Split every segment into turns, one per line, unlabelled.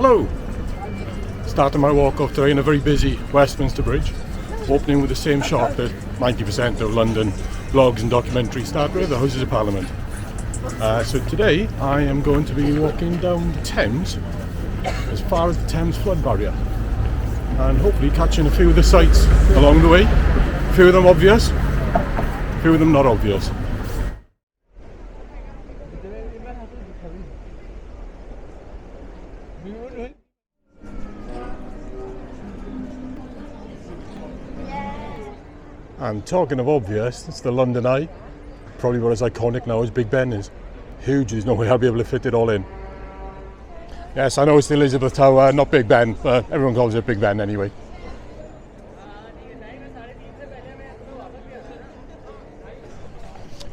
Hello! Starting my walk up today in a very busy Westminster Bridge, opening with the same shot that 90% of London vlogs and documentaries start with, the Houses of Parliament. So today I am going to be walking down the Thames as far as the Thames flood barrier and hopefully catching a few of the sights along the way. A few of them obvious, a few of them not obvious. And talking of obvious, it's the London Eye. Probably what is iconic now as Big Ben is. Huge, there's no way I'll be able to fit it all in. Yes, I know it's the Elizabeth Tower, not Big Ben, but everyone calls it Big Ben anyway.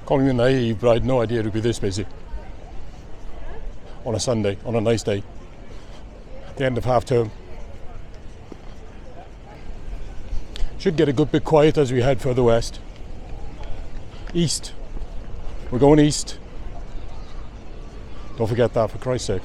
Calling me naive, but I had no idea it would be this busy. On a Sunday, on a nice day. At the end of half term. Should get a good bit quiet as we head further west. East. We're going east. Don't forget that, for Christ's sake.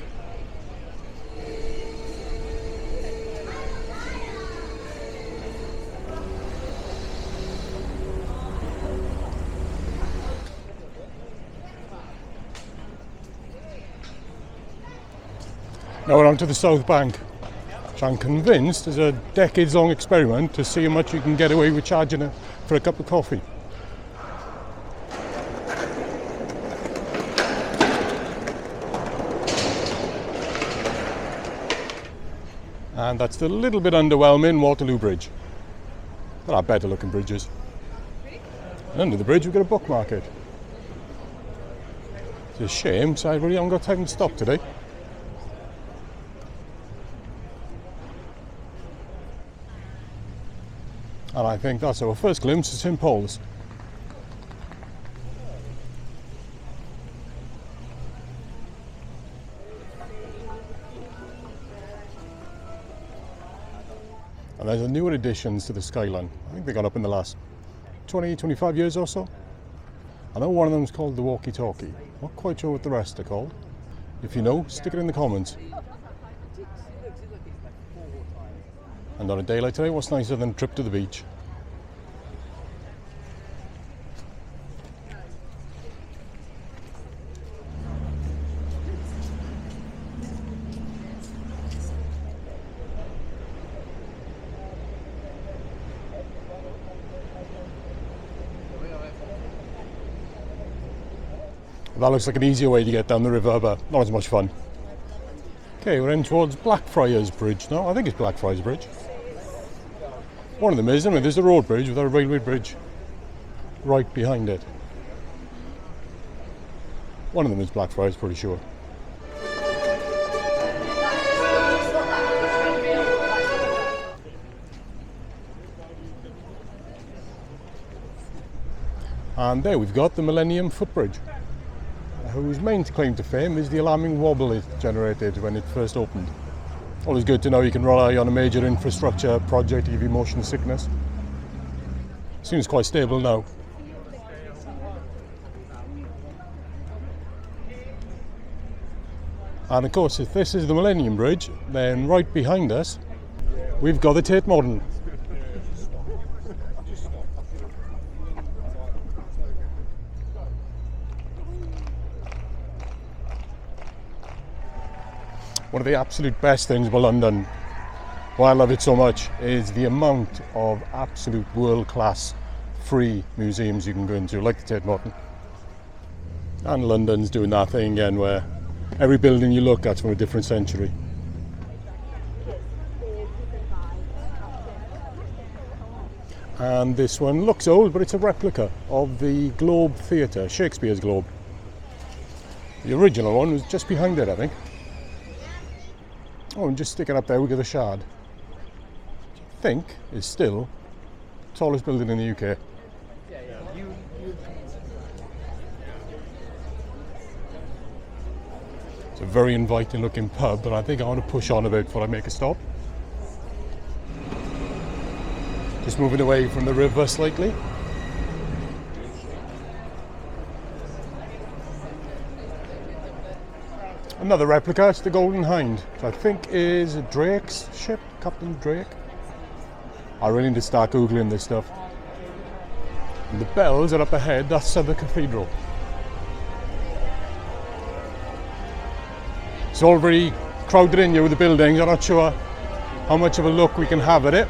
Now we're on to the South Bank, which I'm convinced is a decades-long experiment to see how much you can get away with charging for a cup of coffee. And that's the little bit underwhelming Waterloo Bridge. There are better looking bridges. And under the bridge we've got a book market. It's a shame, so I really haven't got time to stop today. And I think that's our first glimpse of St Paul's. And there's a newer additions to the skyline. I think they got up in the last 20-25 years or so. I know one of them is called the Walkie Talkie. Not quite sure what the rest are called. If you know, stick it in the comments. And on a day like today, what's nicer than a trip to the beach? That looks like an easier way to get down the river, but not as much fun. Okay, we're in towards Blackfriars Bridge now. I think it's Blackfriars Bridge. One of them is, there's a road bridge with a railway bridge right behind it. One of them is Blackfriars, pretty sure. And there we've got the Millenium footbridge, whose main claim to fame is the alarming wobble it generated when it first opened. Always good to know you can rely on a major infrastructure project to give you motion sickness. Seems quite stable now. And of course, if this is the Millennium Bridge, then right behind us we've got the Tate Modern. One of the absolute best things about London, why I love it so much, is the amount of absolute world-class free museums you can go into, like the Tate Modern. And London's doing that thing again where every building you look at's from a different century. And this one looks old, but it's a replica of the Globe Theatre, Shakespeare's Globe. The original one was just behind it, I think. Oh, and just stick it up there, we get the Shard. I think is still the tallest building in the UK. It's a very inviting looking pub, but I think I want to push on a bit before I make a stop. Just moving away from the river slightly. Another replica, it's the Golden Hind, which I think is Drake's ship, Captain Drake. I really need to start googling this stuff. And the bells are up ahead, that's Southwark Cathedral. It's all very crowded in here with the buildings. I'm not sure how much of a look we can have at it.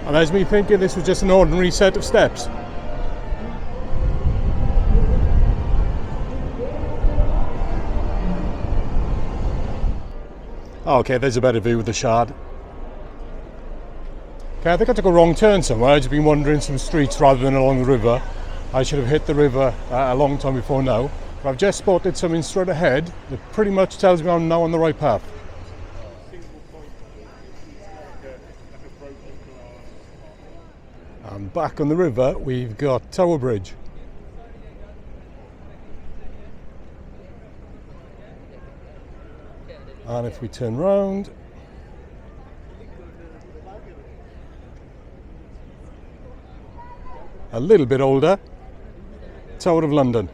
And there's me thinking this was just an ordinary set of steps. Okay, there's a better view of the Shard. Okay, I think I took a wrong turn somewhere. I've just been wandering some streets rather than along the river. I should have hit the river a long time before now. But I've just spotted something straight ahead that pretty much tells me I'm now on the right path. And back on the river, we've got Tower Bridge. And if we turn round, a little bit older, Tower of London.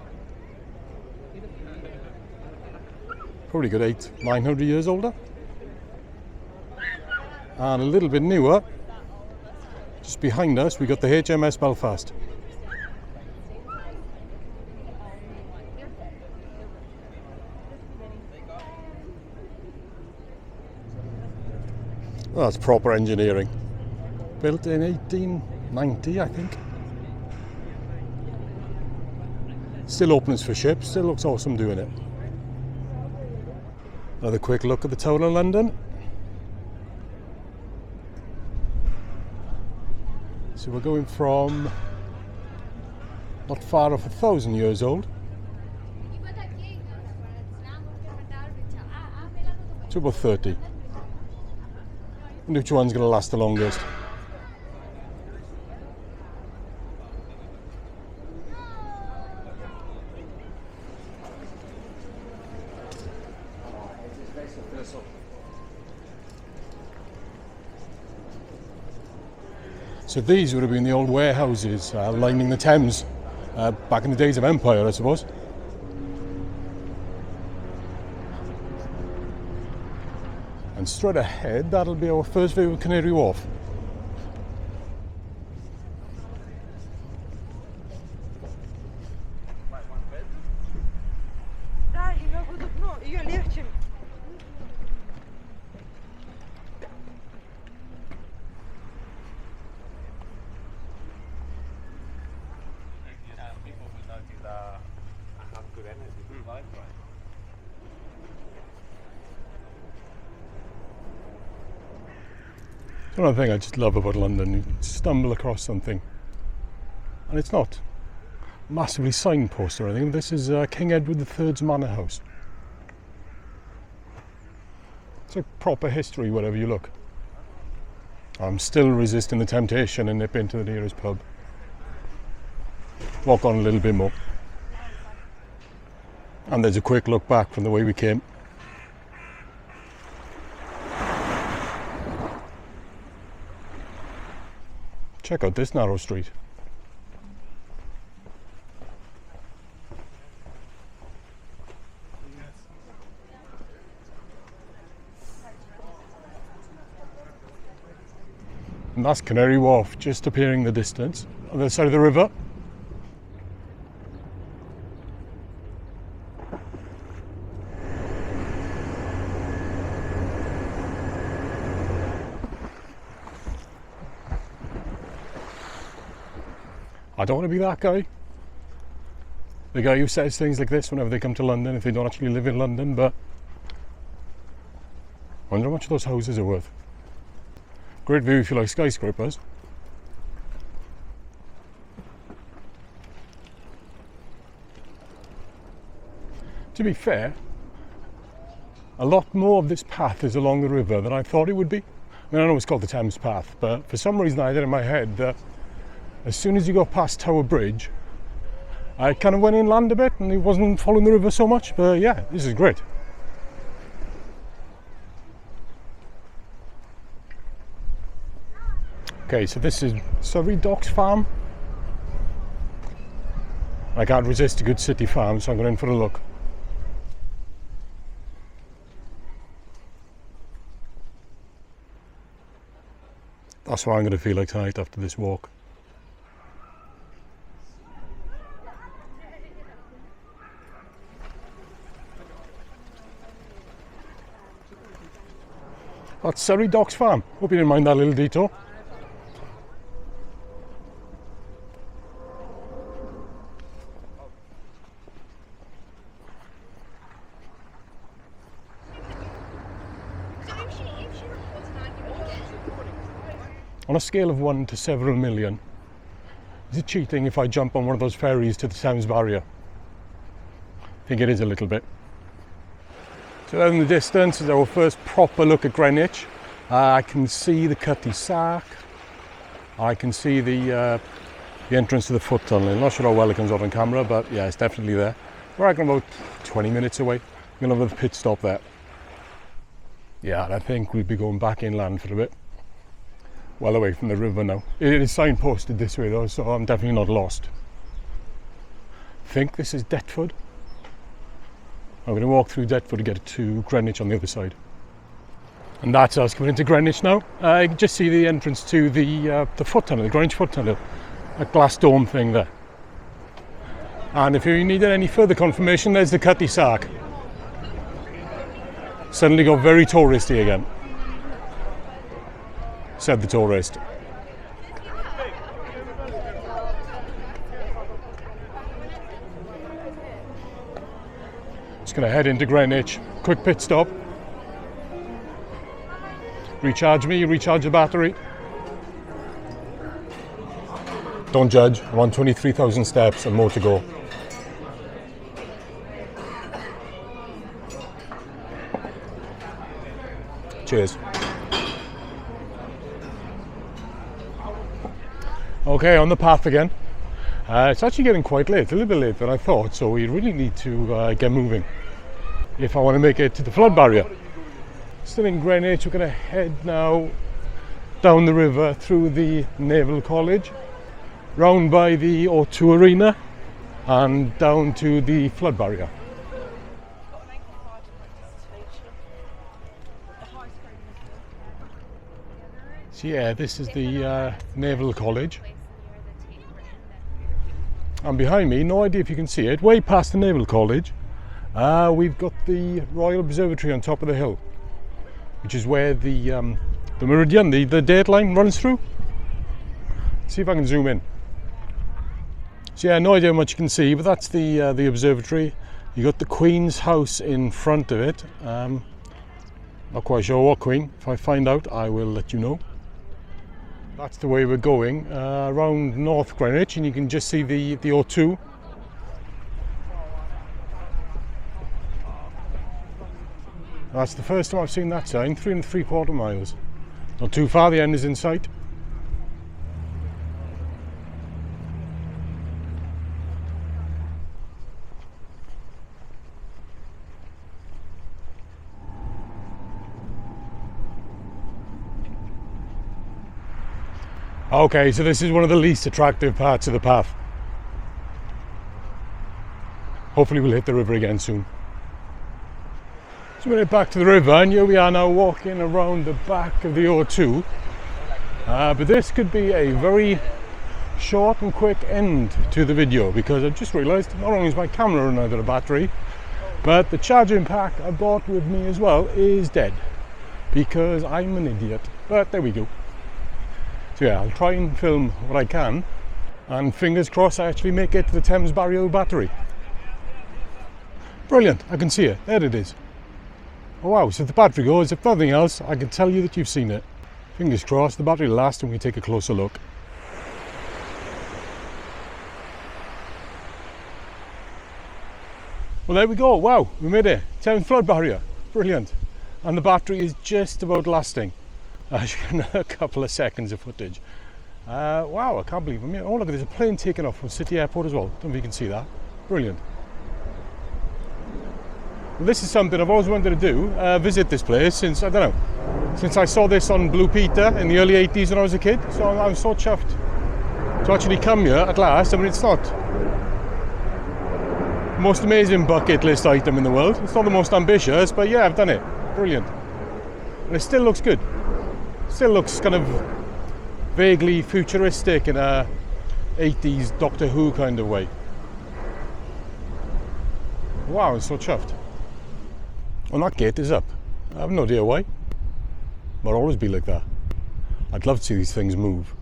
Probably got 800-900 years older. And a little bit newer, just behind us, we got the HMS Belfast. Oh, that's proper engineering. Built in 1890, I think. Still opens for ships, still looks awesome doing it. Another quick look at the Tower of London. So we're going from not far off 1,000 years old to about 30. And which one's going to last the longest? So these would have been the old warehouses lining the Thames back in the days of Empire, I suppose. And straight ahead, that'll be our first view of Canary Wharf. One thing I just love about London, you stumble across something and it's not massively signpost or anything. This is King Edward III's manor house. It's like proper history wherever you look. I'm still resisting the temptation and nip into the nearest pub. Walk on a little bit more. And there's a quick look back from the way we came. Check out this narrow street. And that's Canary Wharf, just appearing in the distance, on the other side of the river. I don't want to be that guy. The guy who says things like this whenever they come to London, if they don't actually live in London, but I wonder how much those houses are worth. Great view if you like skyscrapers. To be fair, a lot more of this path is along the river than I thought it would be. I mean, I know it's called the Thames Path, but for some reason I had it in my head that as soon as you got past Tower Bridge, I kind of went inland a bit and it wasn't following the river so much, but yeah, this is great. Okay, so this is Surrey Docks Farm. I can't resist a good city farm, so I'm going in for a look. That's what I'm going to feel like tonight after this walk. That's Surrey Docks Farm. Hope you didn't mind that little detour. On a scale of 1 to several million, is it cheating if I jump on one of those ferries to the Thames Barrier? I think it is a little bit. So there in the distance is our first proper look at Greenwich. I can see the cul-de-sac. I can see the entrance to the foot tunnel. I'm not sure how well it comes out on camera, but yeah, it's definitely there. We're about 20 minutes away. We're going to have a pit stop there. Yeah, and I think we'll be going back inland for a bit. Well away from the river now. It is signposted this way though, so I'm definitely not lost. I think this is Deptford. I'm going to walk through Deptford to get to Greenwich on the other side. And that's us coming into Greenwich now. You can just see the entrance to the foot tunnel, the Greenwich foot tunnel. That glass dome thing there. And if you needed any further confirmation, there's the cul-de-sac. Suddenly got very touristy again, said the tourist. Just going to head into Greenwich, quick pit stop. Recharge the battery. Don't judge, I'm on 23,000 steps and more to go. Cheers. Okay, on the path again. It's actually getting quite late, a little bit later than I thought, so we really need to get moving if I want to make it to the flood barrier. Still in Greenwich, we're going to head now down the river through the Naval College, round by the O2 Arena and down to the flood barrier. So yeah, this is the Naval College. And behind me, no idea if you can see it, way past the Naval College, we've got the Royal Observatory on top of the hill, which is where the meridian, the date line runs through. Let's see if I can zoom in. So yeah, no idea how much you can see, but that's the observatory. You got the Queen's house in front of it. Not quite sure what Queen. If I find out, I will let you know. That's the way we're going, around North Greenwich, and you can just see the O2. That's the first time I've seen that sign, 3 3/4 miles. Not too far, the end is in sight. Okay, so this is one of the least attractive parts of the path. Hopefully we'll hit the river again soon. So we're back to the river, and here we are now walking around the back of the O2. But this could be a very short and quick end to the video, because I've just realised not only is my camera running out of battery, but the charging pack I bought with me as well is dead, because I'm an idiot. But there we go. So yeah, I'll try and film what I can, and fingers crossed I actually make it to the Thames Barrier battery. Brilliant, I can see it, there it is. Oh wow, so if the battery goes, if nothing else, I can tell you that you've seen it. Fingers crossed the battery will last and we take a closer look. Well, there we go, wow, we made it. Thames flood barrier, brilliant. And the battery is just about lasting. A couple of seconds of footage. Wow, I can't believe I'm here. Oh look, there's a plane taking off from City Airport as well. Don't know if you can see that. Brilliant. Well, this is something I've always wanted to do, visit this place since, I don't know, since I saw this on Blue Peter in the early 80s when I was a kid. So I'm so chuffed to actually come here at last. I mean, it's not the most amazing bucket list item in the world. It's not the most ambitious, but yeah, I've done it. Brilliant. And it still looks good. Still looks kind of vaguely futuristic in a 80s Doctor Who kind of way. Wow, I'm so chuffed. Well, that gate is up. I have no idea why. But it'll always be like that. I'd love to see these things move.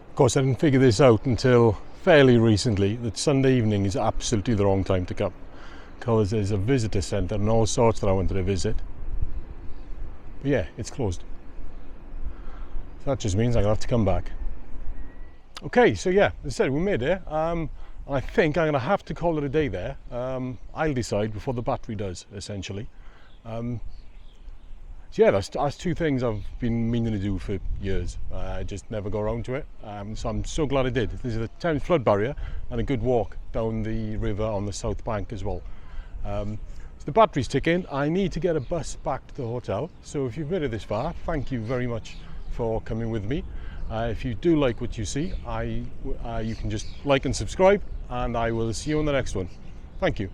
Of course, I didn't figure this out until fairly recently, that Sunday evening is absolutely the wrong time to come, because there's a visitor centre and all sorts that I wanted to visit. But yeah, it's closed. So that just means I'm going to have to come back. Okay, so yeah, as I said, we made it. I think I'm going to have to call it a day there. I'll decide before the battery does, essentially. So yeah, that's two things I've been meaning to do for years. I just never go around to it. So I'm so glad I did. This is the Thames flood barrier and a good walk down the river on the south bank as well. So the battery's ticking. I need to get a bus back to the hotel. So if you've made it this far, thank you very much for coming with me. If you do like what you see, you can just like and subscribe, and I will see you on the next one. Thank you.